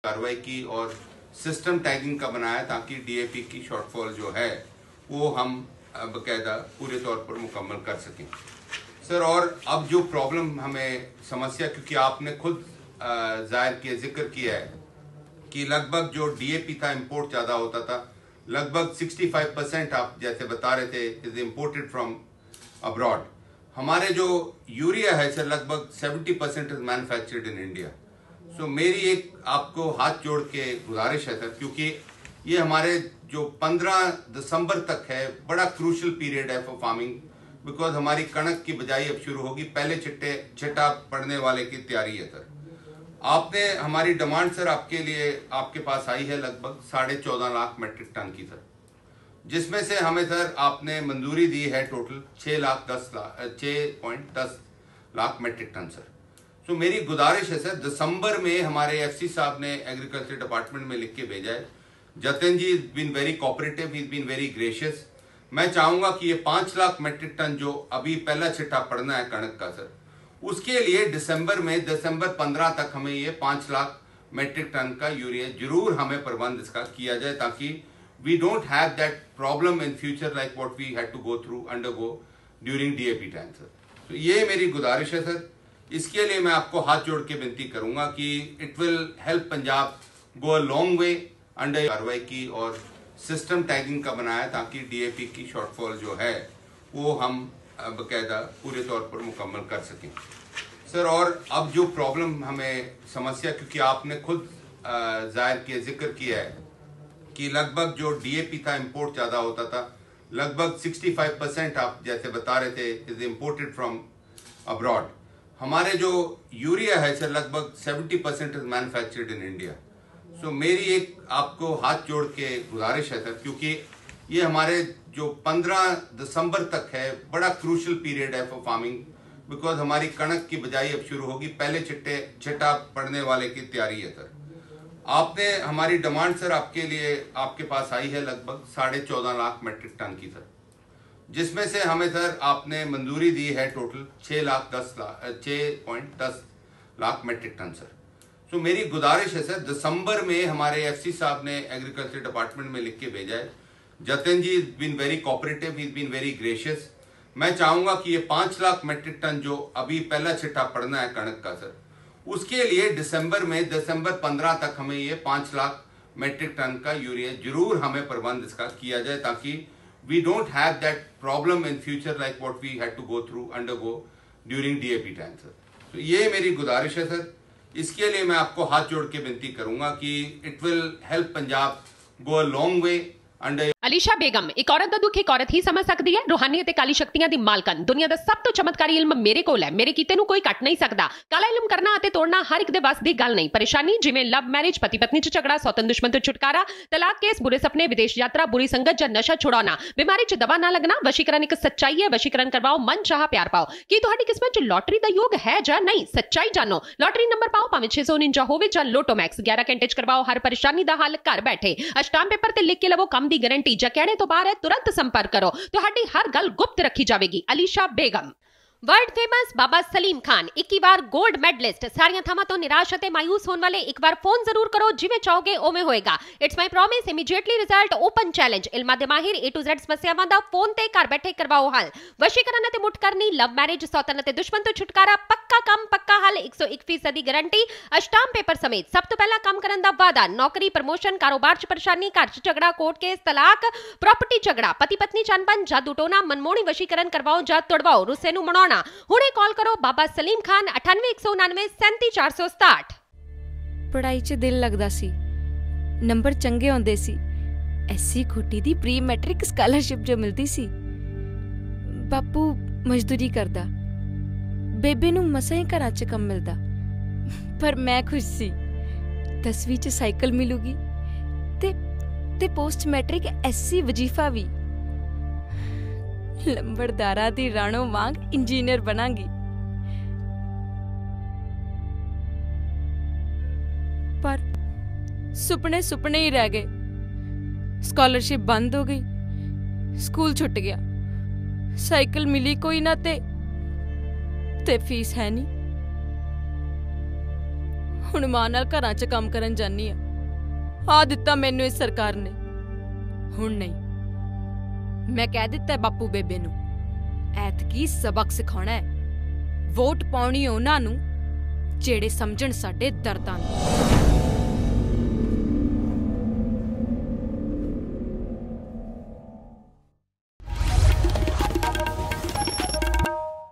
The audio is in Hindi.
कार्रवाई की और सिस्टम टैगिंग का बनाया ताकि डीएपी की शॉर्टफॉल जो है वो हम बकायदा पूरे तौर पर मुकम्मल कर सकें सर। और अब जो प्रॉब्लम हमें समस्या, क्योंकि आपने खुद जाहिर किया, जिक्र किया है कि लगभग जो डीएपी था इंपोर्ट ज़्यादा होता था, लगभग 65% आप जैसे बता रहे थे इज इम्पोर्टेड फ्रॉम अब्रॉड। हमारे जो यूरिया है सर लगभग 70% इज मैन्युफैक्चर्ड इन इंडिया। सो मेरी एक आपको हाथ जोड़ के गुजारिश है सर, क्योंकि ये हमारे जो 15 दिसंबर तक है बड़ा क्रूशल पीरियड है फॉर फार्मिंग, बिकॉज हमारी कणक की बिजाई अब शुरू होगी, पहले छिट्टा पड़ने वाले की तैयारी है सर। आपने हमारी डिमांड सर आपके लिए आपके पास आई है लगभग 14.5 लाख मेट्रिक टन की सर, जिसमें से हमें सर आपने मंजूरी दी है total 6.10 lakh metric ton sir. तो मेरी गुजारिश है सर, दिसंबर में हमारे एफसी साहब ने एग्रीकल्चर डिपार्टमेंट में लिख के भेजा है, Jatin ji is been very cooperative, he is been very gracious. मैं चाहूंगा कि ये 5 लाख मेट्रिक टन जो अभी पहला छिट्टा पड़ना है कणक का सर, उसके लिए दिसंबर 15 तक हमें ये 5 लाख मेट्रिक टन का यूरिया जरूर हमें प्रबंध इसका किया जाए, ताकि we don't have that problem in future like what we had to go through undergo during DAP time sir. तो ये मेरी गुजारिश है सर। इसके लिए मैं आपको हाथ जोड़ के विनती करूंगा कि it will help Punjab go a long way under कार्रवाई की और सिस्टम टैगिंग का बनाया ताकि डीएपी की शॉर्टफॉल जो है वो हम बकायदा पूरे तौर पर मुकम्मल कर सकें सर। और अब जो प्रॉब्लम हमें समस्या, क्योंकि आपने खुद जाहिर किया, जिक्र किया है कि लगभग जो डीएपी था इंपोर्ट ज़्यादा होता था, लगभग 65% आप जैसे बता रहे थे इज इम्पोर्टेड फ्रॉम अब्रॉड। हमारे जो यूरिया है सर लगभग 70% इज मैन्युफैक्चर्ड इन इंडिया। सो मेरी एक आपको हाथ जोड़ के गुजारिश है सर, क्योंकि ये हमारे जो 15 दिसंबर तक है बड़ा क्रूशल पीरियड है फॉर फार्मिंग, बिकॉज हमारी कणक की बिजाई अब शुरू होगी, पहले छिट्टा पड़ने वाले की तैयारी है सर। आपने हमारी डिमांड सर आपके लिए आपके पास आई है लगभग 14.5 लाख मेट्रिक टन की सर, जिसमें से हमें सर आपने मंजूरी दी है total 6.10 lakh metric ton sir. तो मेरी गुजारिश है सर, दिसंबर में हमारे एफसी साहब ने एग्रीकल्चर डिपार्टमेंट में लिख के भेजा है, Jatin ji is been very cooperative, he is been very gracious. मैं चाहूंगा कि ये 5 लाख मेट्रिक टन जो अभी पहला छिट्टा पड़ना है कणक का सर, उसके लिए दिसंबर 15 तक हमें ये 5 लाख मेट्रिक टन का यूरिया जरूर हमें प्रबंध इसका किया जाए, ताकि we don't have that problem in future like what we had to go through undergo during DAP time sir. तो ये मेरी गुजारिश है सर। इसके लिए मैं आपको हाथ जोड़ के विनती करूंगा कि it will help Punjab go a long way under. Elisha Begum ਇੱਕ ਔਰਤ ਦਾ ਦੁੱਖ ਇੱਕ ਔਰਤ ਹੀ ਸਮਝ ਸਕਦੀ ਹੈ। ਰੂਹਾਨੀ ਅਤੇ ਕਾਲੀ ਸ਼ਕਤੀਆਂ ਦੀ ਮਾਲਕਨ, ਦੁਨੀਆ ਦਾ ਸਭ ਤੋਂ ਚਮਤਕਾਰੀ ਇਲਮ ਮੇਰੇ ਕੋਲ ਹੈ। ਮੇਰੇ ਕੀਤੇ ਨੂੰ ਕੋਈ ਕੱਟ ਨਹੀਂ ਸਕਦਾ। ਕਾਲਾ ਇਲਮ ਕਰਨਾ ਅਤੇ ਤੋੜਨਾ ਹਰ ਇੱਕ ਦੇ ਵੱਸ ਦੀ ਗੱਲ ਨਹੀਂ। ਪਰੇਸ਼ਾਨੀ ਜਿਵੇਂ ਲਵ ਮੈਰਿਜ, ਪਤੀ ਪਤਨੀ ਚ ਝਗੜਾ, ਸੌਤਨ ਦੁਸ਼ਮਣ ਤੋਂ ਛੁਟਕਾਰਾ, ਤਲਾਕ ਕੇਸ, ਬੁਰੇ ਸੁਪਨੇ, ਵਿਦੇਸ਼ ਯਾਤਰਾ, ਬੁਰੀ ਸੰਗਤ ਜਾਂ ਨਸ਼ਾ ਛੁਡਾਉਣਾ, ਬਿਮਾਰੀ ਚ ਦਵਾ ਨਾ ਲੱਗਣਾ। ਵਸ਼ੀਕਰਨ ਇੱਕ ਸੱਚਾਈ ਹੈ। ਵਸ਼ੀਕਰਨ ਕਰਵਾਓ, ਮਨ ਚਾਹਾ ਪਿਆਰ ਪਾਓ। ਕੀ ਤੁਹਾਡੀ ਕਿਸਮਤ ਚ ਲੋਟਰੀ ਦਾ ਯੋਗ ਹੈ ਜਾਂ ਨਹੀਂ? ਸੱਚਾਈ ਜਾਣੋ। ਲੋਟਰੀ ਨੰਬਰ ਪਾਓ, ਭਾਵੇਂ 649 ਹੋਵੇ ਜਾਂ ਲੋਟੋ ਮੈਕਸ। 11 ਘੰਟੇ ਚ ਕਰਵਾਓ ਹਰ ਪਰੇਸ਼ਾਨੀ ਦਾ ਹੱਲ ਘਰ ਬੈਠੇ। ਅਸ਼ਟਾਮ ਪੇਪਰ ਤੇ ਲਿਖ ਕੇ ਲਵੋ ਕੰਮ ਦੀ ਗਾਰੰਟੀ। ਜਾਂ ਕਹਿਣੇ ਤੋਂ ਬਾਹਰ तुरंत संपर्क करो, ਤੁਹਾਡੀ हर गल गुप्त रखी जाएगी। अलीशा बेगम। वर्ल्ड फेमस बाबा सलीम खान 21 ਵਾਰ गोल्ड मेडलिस्ट। ਸਾਰੀਆਂ ਥਾਵਾਂ ਤੋਂ ਨਿਰਾਸ਼ ਅਤੇ ਮਾਇੂਸ ਹੋਣ ਵਾਲੇ ਇੱਕ ਵਾਰ ਫੋਨ ਜ਼ਰੂਰ ਕਰੋ, ਜਿਵੇਂ ਚਾਹੋਗੇ ਉਵੇਂ ਹੋਏਗਾ। It's my promise, immediately result, open challenge. ਇਲਮਾਂ ਦੇ ਮਾਹਿਰ A to Z ਸਮੱਸਿਆਵਾਂ ਦਾ ਫੋਨ ਤੇ ਘਰ ਬੈਠੇ ਕਰਵਾਓ ਹੱਲ। ਵਸ਼ੀਕਰਨ ਅਤੇ ਮੁੱਠ ਕਰਨੀ, ਲਵ ਮੈਰਿਜ, ਸੌਤਨ ਅਤੇ ਦੁਸ਼ਮਣ ਤੋਂ ਛੁਟਕਾਰਾ, ਪੱਕਾ ਕੰਮ, ਪੱਕਾ ਹੱਲ, 101% ਦੀ ਗਾਰੰਟੀ, ਅਸ਼ਟਾਮ ਪੇਪਰ ਸਮੇਤ। ਸਭ ਤੋਂ ਪਹਿਲਾਂ ਕੰਮ ਕਰਨ ਦਾ ਵਾਅਦਾ, ਨੌਕਰੀ, ਪ੍ਰਮੋਸ਼ਨ, ਕਾਰੋਬਾਰ 'ਚ ਪਰੇਸ਼ਾਨੀ, ਘਰ 'ਚ ਝਗੜਾ, ਕੋਰਟ ਕੇਸ, ਤਲਾਕ, ਪ੍ਰਾਪਰਟੀ ਝਗੜਾ, ਪਤੀ ਪਤਨੀ 'ਚ ਅਣਬਣ, ਜਾਦੂ ਟੋਨਾ, ਮਨਮੋਹਣੀ ਵਸ਼ੀਕਰਨ ਕਰਵਾਓ ਜਾਂ ਤੁੜਵਾਓ, ਰੁੱਸੇ ਨੂੰ ਮਨਾਉਣਾ। ਹੁਣੇ कॉल करो बाबा सलीम खान 98 199 37 467। पढ़ाई च दिल लगदा सी, नंबर चंगे आउंदे सी। एसी खोटी दी प्री मैट्रिक स्कॉलरशिप जो मिलती सी। बापू मजदूरी करदा, बेबे नू मसां ही घरां च कम मिलदा, पर मैं खुश सी। 10वीं च साइकिल मिलूगी ते पोस्ट मैट्रिक एसी वजीफा भी। लंबड़दारा दी राणो वांग इंजीनियर बनांगी। पर सुपने सुपने ही रह गए। स्कॉलरशिप बंद हो गई, स्कूल छुट गया, साइकिल मिली कोई ना ते फीस है नहीं। ਹੁਣ ਮਾਂ ਨਾਲ ਘਰਾਂ 'ਚ ਕੰਮ ਕਰਨ ਜਾਨੀ ਆ ਦਿੱਤਾ ਮੈਨੂੰ ਇਸ ਸਰਕਾਰ ਨੇ। ਹੁਣ ਨਹੀਂ, ਮੈਂ ਕਹਿ ਦਿੱਤਾ ਬਾਪੂ ਬੇਬੇ ਨੂੰ, ਐਤਕੀ ਸਬਕ ਸਿਖਾਉਣਾ ਹੈ। ਵੋਟ ਪਾਉਣੀ ਉਹਨਾਂ ਨੂੰ ਜਿਹੜੇ ਸਮਝਣ ਸਾਡੇ ਦਰਦਾਂ ਨੂੰ।